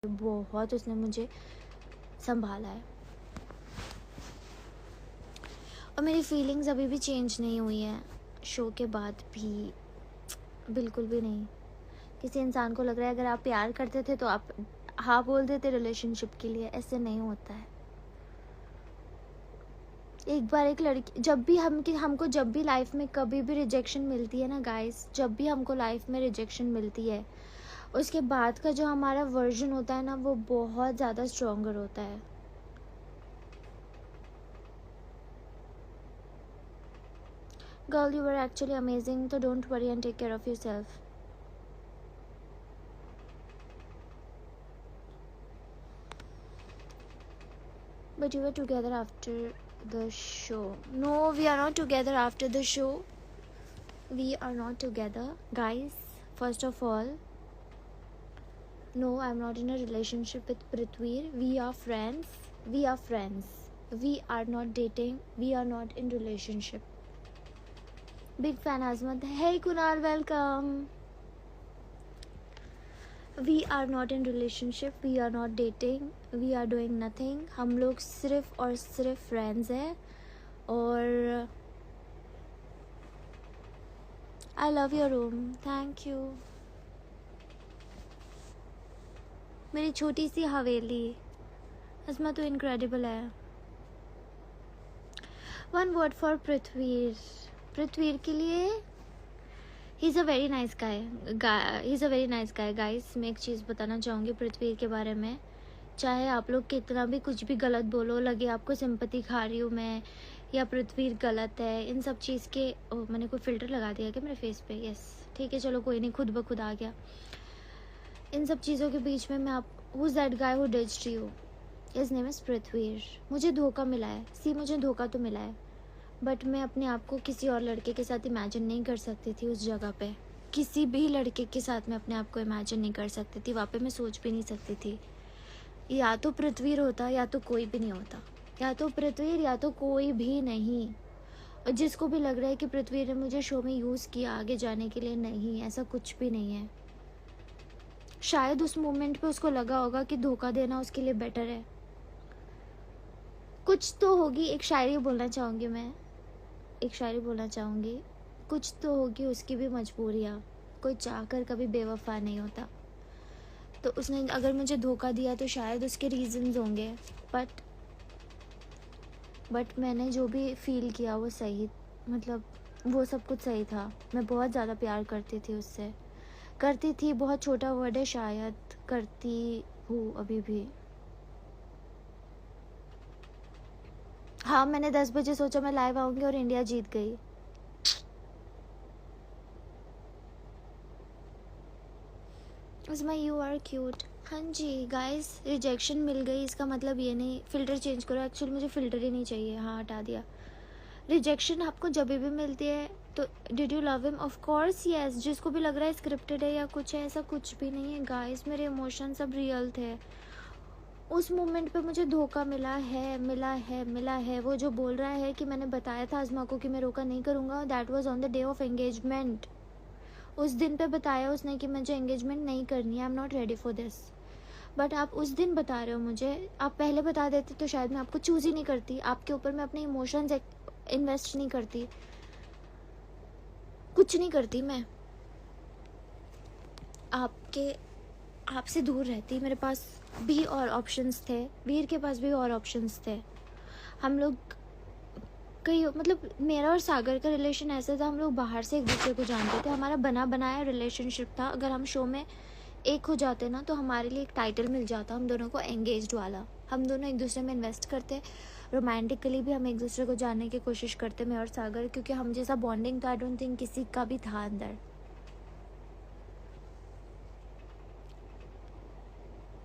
बहुत उसने मुझे संभाला है और मेरी फीलिंग्स अभी भी चेंज नहीं हुई हैं शो के बाद भी, बिल्कुल भी नहीं। किसी इंसान को लग रहा है अगर आप प्यार करते थे तो आप हाँ बोल देते रिलेशनशिप के लिए, ऐसे नहीं होता है। एक बार एक लड़की जब भी हमको जब भी लाइफ में कभी भी रिजेक्शन मिलती है ना गाइस, जब भी हमको लाइफ में रिजेक्शन मिलती है उसके बाद का जो हमारा वर्जन होता है ना वो बहुत ज़्यादा स्ट्रॉन्गर होता है। Girl you are actually amazing, तो don't worry and take care of yourself. But you were together after the show. No, we are not together after the show. We are not together, guys. First of all, no, I'm not in a relationship with Prithvir. We are friends. We are friends. We are not dating. We are not in relationship. Big fan Azmat. Hey Kunal, welcome. We are not in relationship. We are not dating. We are doing nothing. हम लोग सिर्फ और सिर्फ friends हैं और I love your room. Thank you. मेरी छोटी सी हवेली असमा तो इनक्रेडिबल है। One word for पृथ्वीर। पृथ्वीर के लिए He's a very nice guy. He's a very nice guy, guys. मैं एक चीज़ बताना चाहूँगी पृथ्वीर के बारे में। चाहे आप लोग कितना भी कुछ भी गलत बोलो, लगे आपको सिंपैथी खा रही हूँ मैं या पृथ्वीर गलत है, इन सब चीज़ के मैंने कोई फ़िल्टर लगा दिया क्या मेरे फेस पे? यस, ठीक है, चलो कोई नहीं, खुद ब खुद आ गया। इन सब चीज़ों के बीच में मैं आप Who's that guy who ditched you? His name is पृथ्वीर। मुझे धोखा मिला है, मुझे धोखा तो मिला है, बट मैं अपने आप को किसी और लड़के के साथ इमेजिन नहीं कर सकती थी उस जगह पे। किसी भी लड़के के साथ मैं अपने आप को इमेजिन नहीं कर सकती थी, वहाँ पे मैं सोच भी नहीं सकती थी। या तो पृथ्वीर होता या तो कोई भी नहीं होता, या तो पृथ्वीर या तो कोई भी नहीं। और जिसको भी लग रहा है कि पृथ्वीर ने मुझे शो में यूज़ किया आगे जाने के लिए, नहीं, ऐसा कुछ भी नहीं है। शायद उस मोमेंट पे उसको लगा होगा कि धोखा देना उसके लिए बेटर है, कुछ तो होगी। एक शायरी बोलना चाहूँगी मैं, एक शायरी बोलना चाहूँगी, कुछ तो होगी उसकी भी मजबूरियाँ, कोई चाहकर कभी बेवफा नहीं होता। तो उसने अगर मुझे धोखा दिया तो शायद उसके रीजंस होंगे, बट मैंने जो भी फील किया वो सही, मतलब वो सब कुछ सही था। मैं बहुत ज़्यादा प्यार करती थी उससे, करती थी, बहुत छोटा वर्ड है शायद, करती हूँ अभी भी। हाँ, मैंने 10 बजे सोचा मैं लाइव आऊँगी और इंडिया जीत गई। उसमें यू आर क्यूट। हाँ जी गाइस, रिजेक्शन मिल गई इसका मतलब ये नहीं, फ़िल्टर चेंज करो, एक्चुअली मुझे फ़िल्टर ही नहीं चाहिए। हाँ, हटा दिया। रिजेक्शन आपको जब भी मिलती है तो did you love him? Of course yes. जिसको भी लग रहा है स्क्रिप्टेड है या कुछ है, ऐसा कुछ भी नहीं है गाइस, मेरे इमोशन सब रियल थे। उस मोमेंट पे मुझे धोखा मिला है, मिला है, मिला है। वो जो बोल रहा है कि मैंने बताया था आज़मा को कि मैं रोका नहीं करूँगा, that was on the day of engagement. उस दिन पे बताया उसने कि मुझे एंगेजमेंट नहीं करनी है, I am not ready for this. But आप उस दिन बता रहे हो मुझे, आप पहले बता देते तो शायद मैं आपको चूज़ ही नहीं करती, आपके ऊपर मैं अपने इमोशंस इन्वेस्ट नहीं करती, कुछ नहीं करती मैं, आपसे दूर रहती। मेरे पास भी और ऑप्शंस थे, वीर के पास भी और ऑप्शंस थे। हम लोग कई, मतलब मेरा और सागर का रिलेशन ऐसा था, हम लोग बाहर से एक दूसरे को जानते थे, हमारा बना बनाया रिलेशनशिप था। अगर हम शो में एक हो जाते ना तो हमारे लिए एक टाइटल मिल जाता हम दोनों को, एंगेज्ड वाला। हम दोनों एक दूसरे में इन्वेस्ट करते, रोमांटिकली भी हम एक दूसरे को जानने की कोशिश करते, मैं और सागर, क्योंकि हम जैसा बॉन्डिंग तो आई डोंट थिंक किसी का भी था अंदर।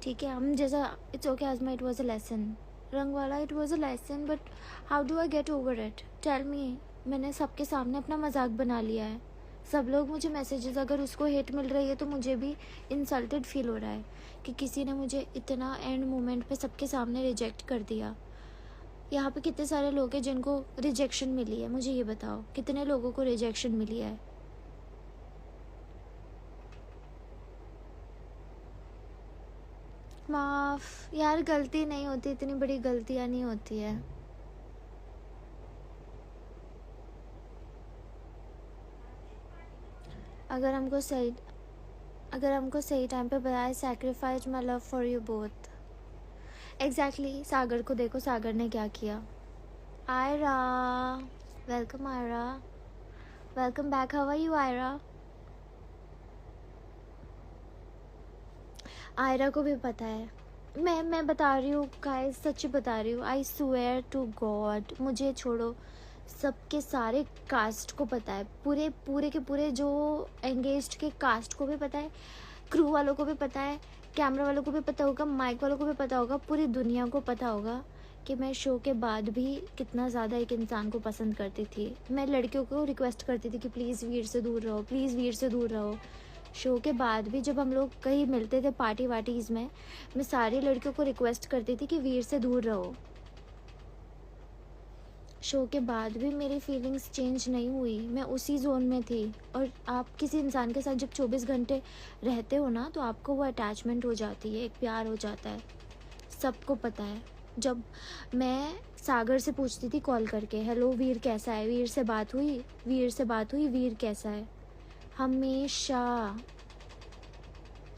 ठीक है, हम जैसा, इट्स ओके आज़मा, इट वॉज अ लेसन। रंग वाला, it was a lesson, but how do I get over it? Tell me. मैंने सबके सामने अपना मजाक बना लिया है, सब लोग मुझे मैसेजेस, अगर उसको हेट मिल रही है तो मुझे भी इंसल्टेड फील हो रहा है कि किसी ने मुझे इतना एंड मोमेंट पे सबके सामने रिजेक्ट कर दिया। यहाँ पे कितने सारे लोग हैं जिनको रिजेक्शन मिली है, मुझे ये बताओ, कितने लोगों को रिजेक्शन मिली है? माफ यार, गलती नहीं होती, इतनी बड़ी गलतियां नहीं होती है। अगर हमको सही टाइम पे बताया, sacrifice my love for you both. Exactly. Sagar को देखो, सागर ने क्या किया। Ayra, welcome Ayra, welcome back. How are you Ayra? Ayra को भी पता है। मैं बता रही हूँ गाइस, सच्ची बता रही हूँ। आई स्वेयर टू गॉड, मुझे छोड़ो, सबके सारे कास्ट को पता है, पूरे पूरे के पूरे जो एंगेज्ड के कास्ट को भी पता है, क्रू वालों को भी पता है, कैमरा वालों को भी पता होगा, माइक वालों को भी पता होगा, पूरी दुनिया को पता होगा कि मैं शो के बाद भी कितना ज़्यादा एक इंसान को पसंद करती थी। मैं लड़कियों को रिक्वेस्ट करती थी कि प्लीज़ वीर से दूर रहो, प्लीज़ वीर से दूर रहो। शो के बाद भी जब हम लोग कहीं मिलते थे पार्टी वार्टीज़ में, मैं सारी लड़कियों को रिक्वेस्ट करती थी कि वीर से दूर रहो। शो के बाद भी मेरी फीलिंग्स चेंज नहीं हुई, मैं उसी जोन में थी। और आप किसी इंसान के साथ जब 24 घंटे रहते हो ना, तो आपको वो अटैचमेंट हो जाती है, एक प्यार हो जाता है, सबको पता है। जब मैं सागर से पूछती थी कॉल करके, हेलो वीर कैसा है, वीर से बात हुई, वीर से बात हुई, वीर कैसा है, हमेशा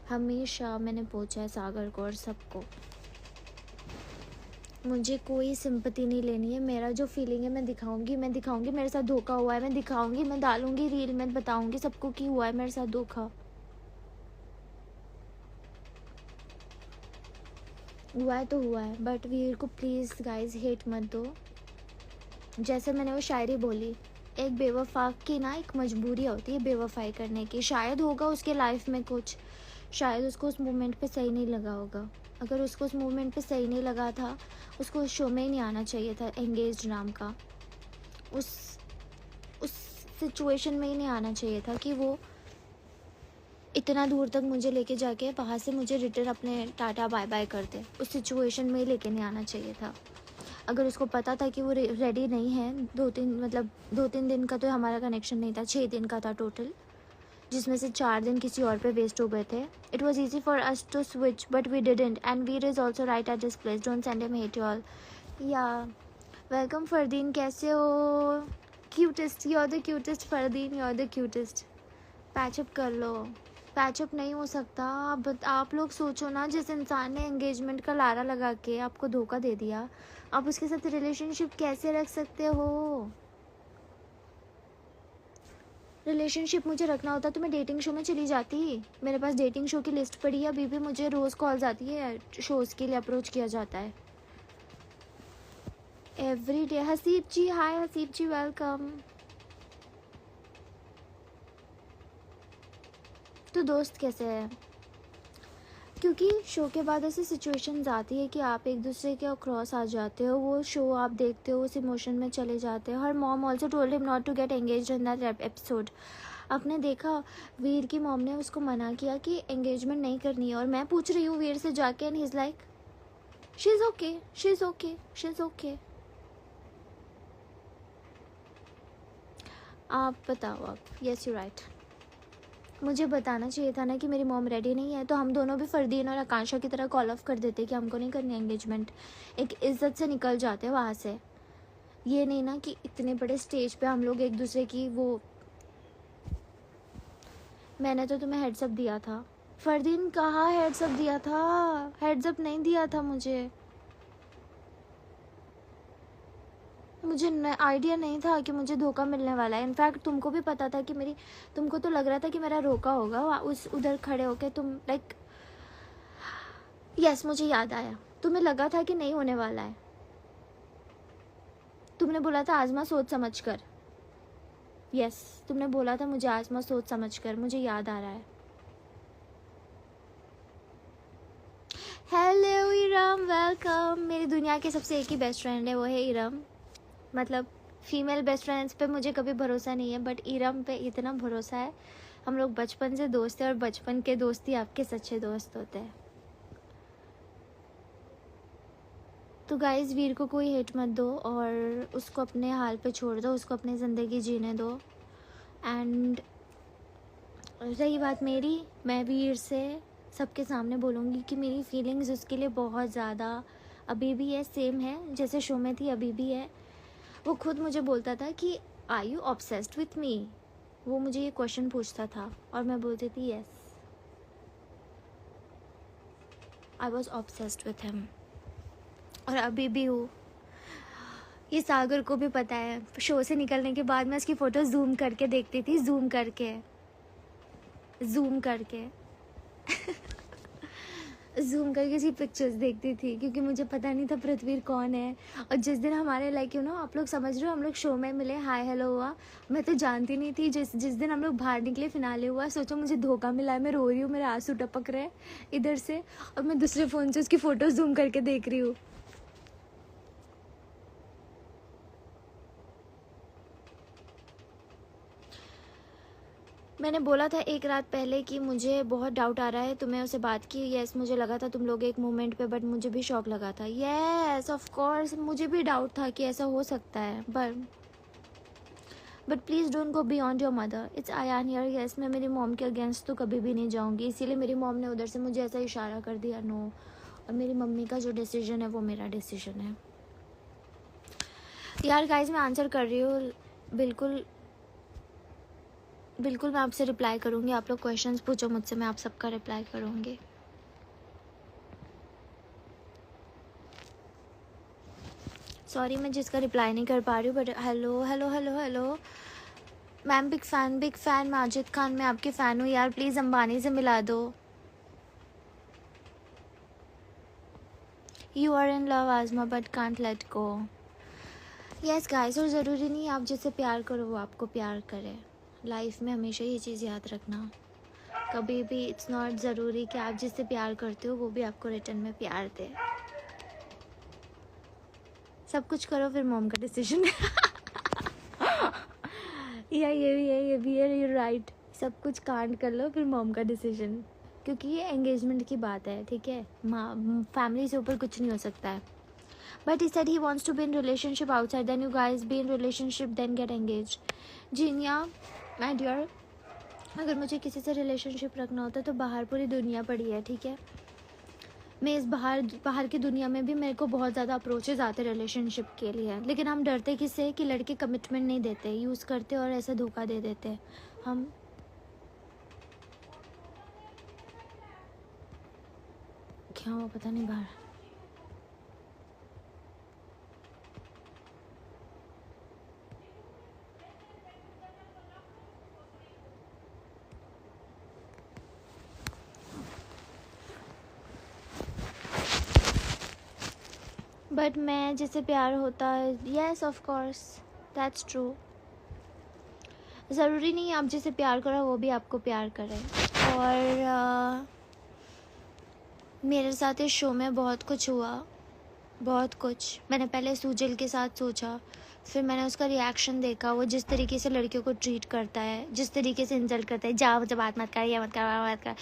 हमेशा मैंने पूछा है सागर को और सबको। मुझे कोई सिंपैथी नहीं लेनी है, मेरा जो फीलिंग है मैं दिखाऊंगी, मेरे साथ धोखा हुआ है मैं दिखाऊंगी, मैं डालूंगी रील में, बताऊंगी सबको कि हुआ है मेरे साथ धोखा, हुआ है तो हुआ है। बट वीर को प्लीज़ गाइस हेट मत दो। जैसे मैंने वो शायरी बोली, एक बेवफा की ना एक मजबूरी होती है बेवफाई करने की। शायद होगा उसके लाइफ में कुछ, शायद उसको उस मोमेंट पे सही नहीं लगा होगा। अगर उसको उस मोमेंट पे सही नहीं लगा था, उसको उस शो में ही नहीं आना चाहिए था, एंगेज्ड नाम का उस सिचुएशन में ही नहीं आना चाहिए था कि वो इतना दूर तक मुझे लेके जाके वहाँ से मुझे रिटर्न अपने टाटा बाय बाय कर दे। उस सिचुएशन में ही लेके नहीं आना चाहिए था। अगर उसको पता था कि वो रेडी नहीं है, 2-3 दिन का तो हमारा कनेक्शन नहीं था, 6 दिन का था टोटल, जिसमें से 4 दिन किसी और पे वेस्ट हो गए थे। It was easy for us to switch but we didn't, and Veer is also right at this place, don't send him hate you all. या वेलकम फरदीन, कैसे हो? Cutest, you are the cutest Fardeen, you are the cutest. Patch up कर लो। Patch up नहीं हो सकता। आप लोग सोचो ना, जिस इंसान ने एंगेजमेंट का लारा लगा के आपको धोखा दे दिया, आप उसके साथ रिलेशनशिप कैसे रख सकते हो? रिलेशनशिप मुझे रखना होता तो मैं डेटिंग शो में चली जाती। मेरे पास डेटिंग शो की लिस्ट पड़ी है, अभी भी मुझे रोज़ कॉल्स आती है, शोज़ के लिए अप्रोच किया जाता है एवरी डे। हसीब जी, हाय हसीब जी, वेलकम। तो दोस्त कैसे है? क्योंकि शो के बाद ऐसी सिचुएशंस आती है कि आप एक दूसरे के क्रॉस आ जाते हो, वो शो आप देखते हो, उस इमोशन में चले जाते हो। Her mom also told him not to get engaged in that episode. आपने देखा, वीर की मॉम ने उसको मना किया कि एंगेजमेंट नहीं करनी है, और मैं पूछ रही हूँ वीर से जाके, and he is like she is okay, she is okay, she is okay. आप बताओ आप। Yes you right. मुझे बताना चाहिए था ना कि मेरी मॉम रेडी नहीं है, तो हम दोनों भी फरदीन और आकांक्षा की तरह कॉल ऑफ कर देते कि हमको नहीं करनी एंगेजमेंट, एक इज्जत से निकल जाते वहाँ से। ये नहीं ना कि इतने बड़े स्टेज पे हम लोग एक दूसरे की वो। मैंने तो तुम्हें हेड्सअप दिया था फरदीन, कहाँ हेड्सअप दिया था? हेड्सअप नहीं दिया था मुझे आइडिया नहीं था कि मुझे धोखा मिलने वाला है। इनफैक्ट तुमको भी पता था कि तुमको तो लग रहा था कि मेरा रोका होगा उस उधर खड़े होके, तुम लाइक यस, मुझे याद आया, तुम्हें लगा था कि नहीं होने वाला है। तुमने बोला था आजमा सोच समझ कर। यस, तुमने बोला था मुझे आजमा सोच समझ कर, मुझे याद आ रहा है। Hello Iram, welcome. मेरी दुनिया की सबसे एक ही बेस्ट फ्रेंड है, वो है इरम। मतलब फीमेल बेस्ट फ्रेंड्स पे मुझे कभी भरोसा नहीं है, बट इरम पे इतना भरोसा है। हम लोग बचपन से दोस्त हैं, और बचपन के दोस्त ही आपके सच्चे दोस्त होते हैं। तो गाइस, वीर को कोई हेट मत दो, और उसको अपने हाल पे छोड़ दो, उसको अपनी ज़िंदगी जीने दो। एंड रही बात मेरी, मैं वीर से सबके सामने बोलूँगी कि मेरी फीलिंग्स उसके लिए बहुत ज़्यादा अभी भी है, सेम है जैसे शो में थी, अभी भी है। वो खुद मुझे बोलता था कि are you obsessed with me, वो मुझे ये क्वेश्चन पूछता था और मैं बोलती थी yes, I was obsessed with him, और अभी भी हूँ। ये सागर को भी पता है, शो से निकलने के बाद मैं उसकी फ़ोटो जूम करके देखती थी, जूम करके जूम करके उसकी पिक्चर्स देखती थी, क्योंकि मुझे पता नहीं था पृथ्वी कौन है। और जिस दिन हमारे लाइक आप लोग समझ रहे हो, हम लोग शो में मिले, हाय हेलो हुआ, मैं तो जानती नहीं थी। जिस दिन हम लोग बाहर निकले, फिनाले हुआ, सोचो मुझे धोखा मिला है, मैं रो रही हूँ, मेरे आंसू टपक रहे हैं इधर से, और मैं दूसरे फ़ोन से उसकी फ़ोटो जूम करके देख रही हूँ। मैंने बोला था एक रात पहले कि मुझे बहुत डाउट आ रहा है, तो मैं उससे बात की। यस, मुझे लगा था तुम लोग एक मोमेंट पे, बट मुझे भी शॉक लगा था। यस ऑफ कोर्स, मुझे भी डाउट था कि ऐसा हो सकता है, but please don't go beyond your mother, it's Ayaan here. Yes, मैं मेरी मॉम के अगेंस्ट तो कभी भी नहीं जाऊँगी, इसीलिए मेरी मॉम ने उधर से मुझे ऐसा इशारा कर दिया, नो। और मेरी मम्मी का जो डिसीजन है वो मेरा डिसीजन है। यार गाइज, मैं आंसर कर रही हूँ, बिल्कुल मैं आपसे रिप्लाई करूँगी। आप लोग क्वेश्चंस पूछो मुझसे, मैं आप सबका रिप्लाई करूँगी। सॉरी मैं जिसका रिप्लाई नहीं कर पा रही हूँ, but hello ma'am, big fan Majid Khan, मैं आपकी फ़ैन हूँ यार, प्लीज़ अंबानी से मिला दो। यू आर इन लव आज़मा but can't let go. Yes guys, और ज़रूरी नहीं आप जिससे प्यार करो वो आपको प्यार करे। लाइफ में हमेशा ये चीज़ याद रखना, कभी भी इट्स नॉट ज़रूरी कि आप जिससे प्यार करते हो वो भी आपको रिटर्न में प्यार दे। सब कुछ करो फिर मॉम का डिसीजन या ये भी है, यू राइट, सब कुछ कांड कर लो फिर मॉम का डिसीजन, क्योंकि ये एंगेजमेंट की बात है, ठीक है, फैमिली से ऊपर कुछ नहीं हो सकता है। But he said he wants to be in relationship outside, then you guys be in relationship then get engaged. जीनिया my dear, अगर मुझे किसी से रिलेशनशिप रखना होता तो बाहर पूरी दुनिया पड़ी है, ठीक है। मैं इस बाहर की दुनिया में भी मेरे को बहुत ज़्यादा अप्रोचेज आते रिलेशनशिप के लिए, लेकिन हम डरते किससे कि लड़के कमिटमेंट नहीं देते, यूज़ करते और ऐसा धोखा दे देते। हम क्या हुआ पता नहीं बाहर। बट मैं जिससे प्यार होता है, yes of course that's true, ज़रूरी नहीं आप जिसे प्यार करो वो भी आपको प्यार करे। और मेरे साथ इस शो में बहुत कुछ हुआ, बहुत कुछ। मैंने पहले सूजल के साथ सोचा, फिर मैंने उसका रिएक्शन देखा, वो जिस तरीके से लड़कियों को ट्रीट करता है, जिस तरीके से इंसल्ट करता है, जाओ मुझे बात मत कर, ये मत कर, वो मत कर,